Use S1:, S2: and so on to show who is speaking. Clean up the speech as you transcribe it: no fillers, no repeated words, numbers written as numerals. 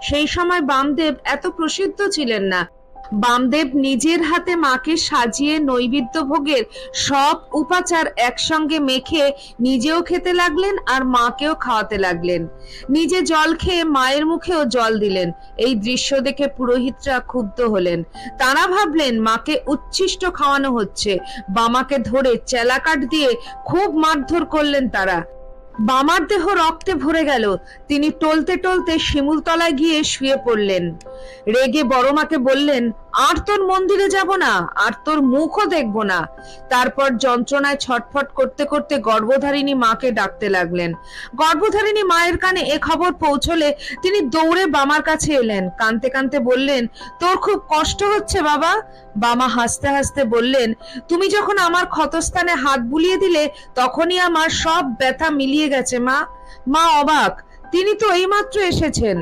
S1: সেই সময় বামদেব এত প্রসিদ্ধ ছিলেন না। বামদেব নিজের হাতে মাকে সাজিয়ে নৈবেদ্য ভোগের সব উপাচার একসঙ্গে মেখে নিজেও খেতে লাগলেন আর মাকেও খাওয়াতে লাগলেন। নিজে জল খেয়ে মায়ের মুখেও জল দিলেন। এই দৃশ্য দেখে পুরোহিতরা ক্ষুব্ধ হলেন। তারা ভাবলেন মাকে উচ্ছিষ্ট খাওয়ানো হচ্ছে। বামাকে ধরে চেলাকাঠ দিয়ে খুব মারধর করলেন তারা। বামার দেহ রক্তে ভরে গেল। তিনি টলতে টলতে শিমুলতলায় গিয়ে শুয়ে পড়লেন। রেগে বড়মাকে বললেন, আর তোর মন্দিরে যাব না, আর তোর মুখও দেখব না। তারপর যন্ত্রণায় ছটফট করতে করতে গর্ভধারিণী মাকে ডাকতে লাগলেন। গর্ভধারিণী মায়ের কানে এ খবর পৌঁছলে তিনি দৌড়ে বামার কাছে এলেন। কাঁদতে কাঁদতে বললেন, তোর খুব কষ্ট হচ্ছে বাবা? বামা হাসতে হাসতে বললেন, তুমি যখন আমার ক্ষতস্থানে হাত বুলিয়ে দিলে তখনই আমার সব ব্যথা মিলিয়ে গেছে মা। মা অবাক, তিনি তো এইমাত্র এসেছেন।